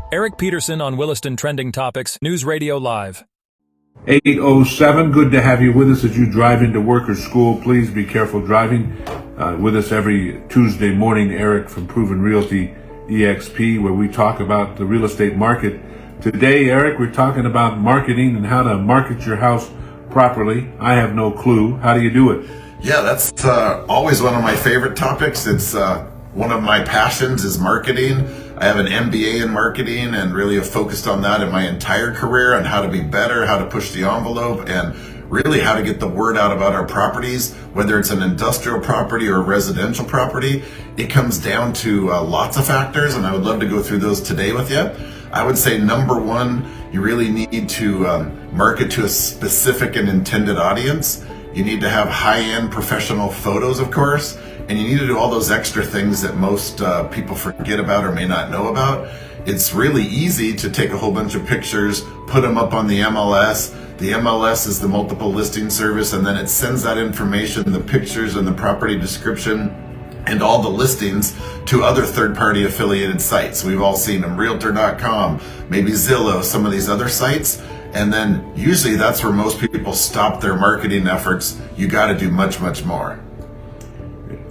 Erik Peterson on Williston Trending Topics, News Radio Live. 8:07, good to have you with us as you drive into work or school. Please be careful driving. With us every Tuesday morning, Erik from Proven Realty EXP, where we talk about the real estate market. Today, Erik, we're talking about marketing and how to market your house properly. I have no clue. How do you do it? Yeah, that's always one of my favorite topics. It's one of my passions is marketing. I have an MBA in marketing and really have focused on that in my entire career, on how to be better, how to push the envelope, and really how to get the word out about our properties, whether it's an industrial property or a residential property. It comes down to lots of factors, and I would love to go through those today with you. I would say number one, you really need to market to a specific and intended audience. You need to have high-end professional photos, of course, and you need to do all those extra things that most people forget about or may not know about. It's really easy to take a whole bunch of pictures, put them up on the MLS. The MLS is the multiple listing service, and then it sends that information, the pictures and the property description, and all the listings to other third-party affiliated sites. We've all seen them, Realtor.com, maybe Zillow, some of these other sites. And then usually that's where most people stop their marketing efforts. You got to do much, much more.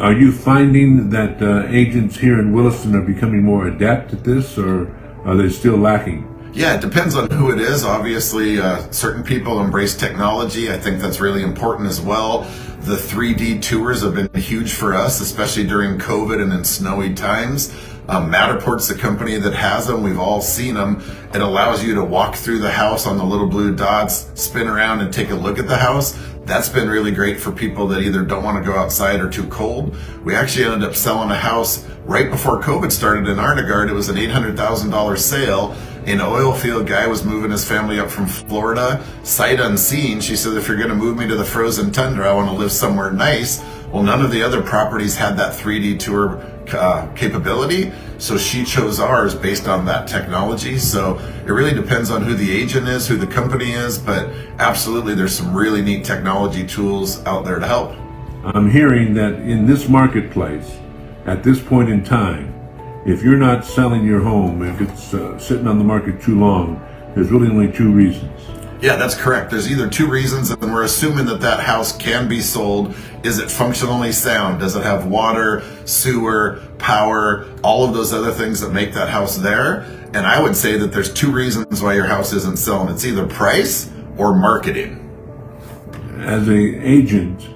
Are you finding that agents here in Williston are becoming more adept at this, or are they still lacking? Yeah, it depends on who it is. Obviously, certain people embrace technology. I think that's really important as well. The 3D tours have been huge for us, especially during COVID and in snowy times. Matterport's the company that has them. We've all seen them. It allows you to walk through the house on the little blue dots, spin around and take a look at the house. That's been really great for people that either don't want to go outside or too cold. We actually ended up selling a house right before COVID started in Arnegard. It was an $800,000 sale. An oil field guy was moving his family up from Florida, sight unseen. She said, if you're going to move me to the frozen tundra, I want to live somewhere nice. Well, none of the other properties had that 3D tour capability, so she chose ours based on that technology. So it really depends on who the agent is, who the company is, but absolutely there's some really neat technology tools out there to help. I'm hearing that in this marketplace, at this point in time, if you're not selling your home, if it's sitting on the market too long, there's really only two reasons. Yeah, that's correct. There's either two reasons, and we're assuming that that house can be sold. Is it functionally sound? Does it have water, sewer, power, all of those other things that make that house there? And I would say that there's two reasons why your house isn't selling. It's either price or marketing. As an agent,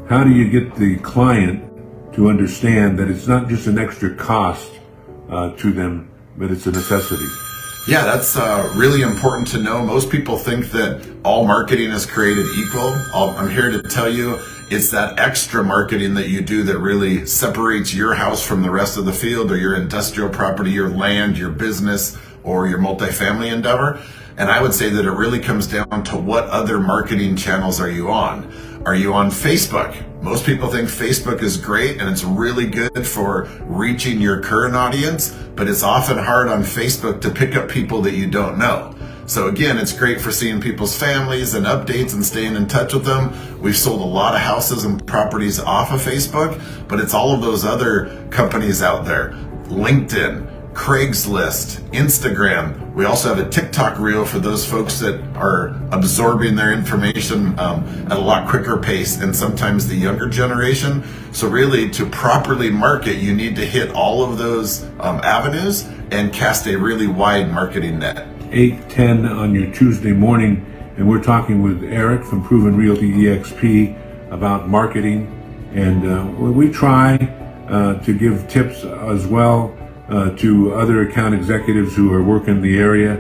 how do you get the client to understand that it's not just an extra cost to them, but it's a necessity? Yeah, that's really important to know. Most people think that all marketing is created equal. I'm here to tell you it's that extra marketing that you do that really separates your house from the rest of the field, or your industrial property, your land, your business, or your multifamily endeavor. And I would say that it really comes down to what other marketing channels are you on? Are you on Facebook? Most people think Facebook is great and it's really good for reaching your current audience, but it's often hard on Facebook to pick up people that you don't know. So again, it's great for seeing people's families and updates and staying in touch with them. We've sold a lot of houses and properties off of Facebook, but it's all of those other companies out there. LinkedIn, Craigslist, Instagram. We also have a TikTok reel for those folks that are absorbing their information at a lot quicker pace than sometimes the younger generation. So really, to properly market, you need to hit all of those avenues and cast a really wide marketing net. 8:10 on your Tuesday morning, and we're talking with Erik from Proven Realty EXP about marketing, and we try to give tips as well to other account executives who are working in the area.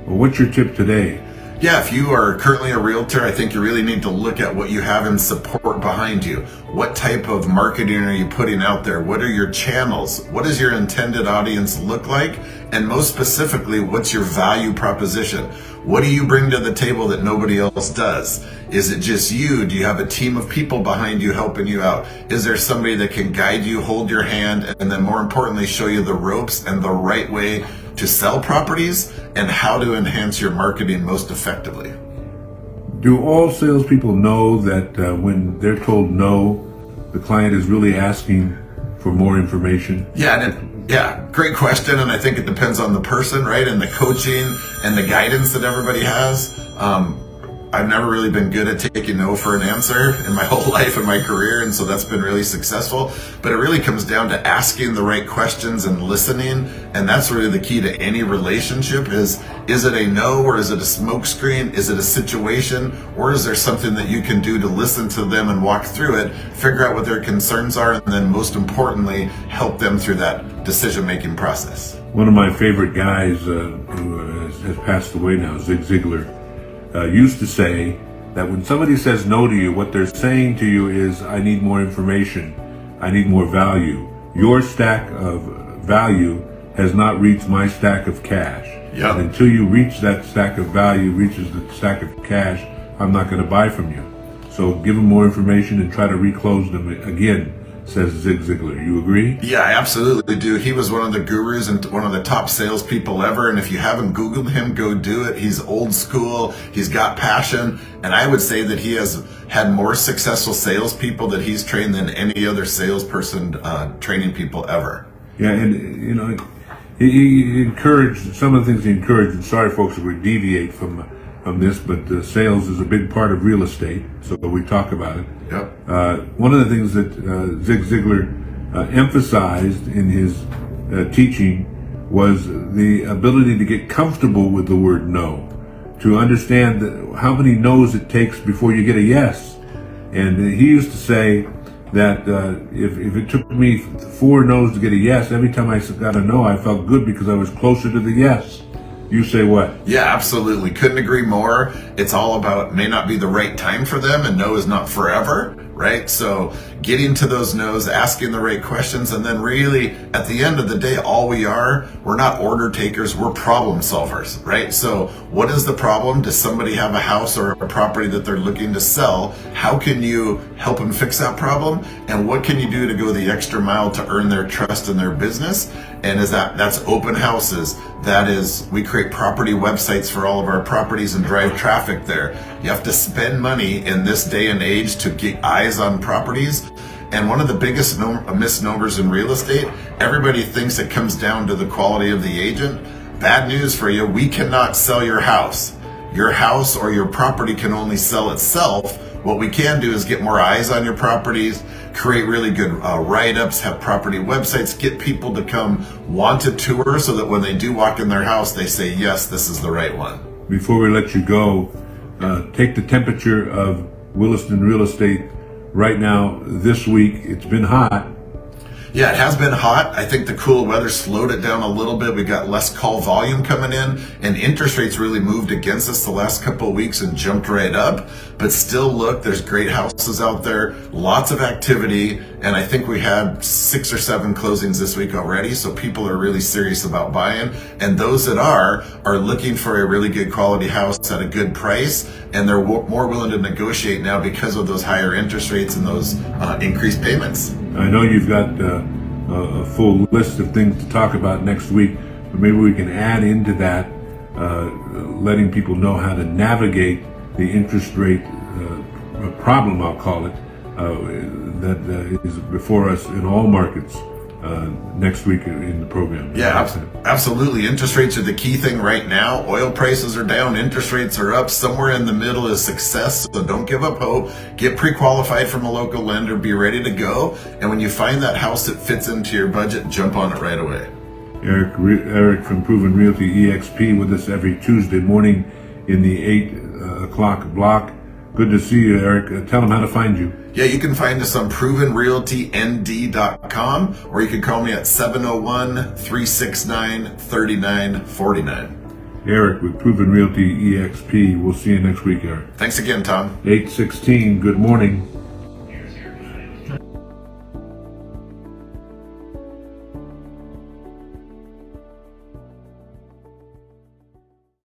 Well, what's your tip today? Yeah, if you are currently a realtor, I think you really need to look at what you have in support behind you. What type of marketing are you putting out there? What are your channels? What does your intended audience look like? And most specifically, what's your value proposition? What do you bring to the table that nobody else does? Is it just you? Do you have a team of people behind you helping you out? Is there somebody that can guide you, hold your hand, and then more importantly, show you the ropes and the right way to sell properties and how to enhance your marketing most effectively? Do all salespeople know that when they're told no, the client is really asking for more information? Yeah, great question. And I think it depends on the person, right? And the coaching and the guidance that everybody has. I've never really been good at taking no for an answer in my whole life and my career, and so that's been really successful. But it really comes down to asking the right questions and listening, and that's really the key to any relationship. Is it a no, or is it a smokescreen? Is it a situation, or is there something that you can do to listen to them and walk through it, figure out what their concerns are, and then most importantly, help them through that decision-making process? One of my favorite guys who has passed away now, Zig Ziglar, used to say that when somebody says no to you, what they're saying to you is, I need more information, I need more value. Your stack of value has not reached my stack of cash. Yep. And until you reach that stack of value, reaches the stack of cash, I'm not going to buy from you. So give them more information and try to reclose them again, says Zig Ziglar. You agree? Yeah, I absolutely do. He was one of the gurus and one of the top salespeople ever. And if you haven't Googled him, go do it. He's old school. He's got passion. And I would say that he has had more successful salespeople that he's trained than any other salesperson training people ever. Yeah, and he encouraged, some of the things he encouraged, and sorry folks if we deviate from this, but sales is a big part of real estate, so we talk about it. Yep. One of the things that Zig Ziglar emphasized in his teaching was the ability to get comfortable with the word no, to understand how many no's it takes before you get a yes. And he used to say that if it took me 4 no's to get a yes, every time I got a no, I felt good because I was closer to the yes. You say what? Yeah, absolutely. Couldn't agree more. It's all about, it may not be the right time for them, and no is not forever, right? So getting to those no's, asking the right questions, and then really at the end of the day, we're not order takers, we're problem solvers, right? So what is the problem? Does somebody have a house or a property that they're looking to sell? How can you help them fix that problem? And what can you do to go the extra mile to earn their trust in their business? And that's open houses. That is, we create property websites for all of our properties and drive traffic there. You have to spend money in this day and age to get eyes on properties. And one of the biggest misnomers in real estate, everybody thinks it comes down to the quality of the agent. Bad news for you, we cannot sell your house. Your house or your property can only sell itself. What we can do is get more eyes on your properties, create really good write-ups, have property websites, get people to come want a tour so that when they do walk in their house, they say, yes, this is the right one. Before we let you go, take the temperature of Williston real estate right now this week. It's been hot. Yeah, it has been hot. I think the cool weather slowed it down a little bit. We got less call volume coming in, and interest rates really moved against us the last couple of weeks and jumped right up. But still, look, there's great houses out there, lots of activity, and I think we had 6 or 7 closings this week already, so people are really serious about buying. And those that are looking for a really good quality house at a good price, and they're more willing to negotiate now because of those higher interest rates and those increased payments. I know you've got a full list of things to talk about next week, but maybe we can add into that letting people know how to navigate the interest rate problem, I'll call it, that is before us in all markets next week in the program. Yeah, absolutely. Interest rates are the key thing right now. Oil prices are down, interest rates are up. Somewhere in the middle is success, so don't give up hope. Get pre-qualified from a local lender, be ready to go, and when you find that house that fits into your budget, jump on it right away. Erik from Proven Realty EXP with us every Tuesday morning in the 8 o'clock block. Good to see you, Erik. Tell them how to find you. Yeah, you can find us on provenrealtynd.com, or you can call me at 701-369-3949. Erik with Proven Realty EXP. We'll see you next week, Erik. Thanks again, Tom. 8:16, good morning.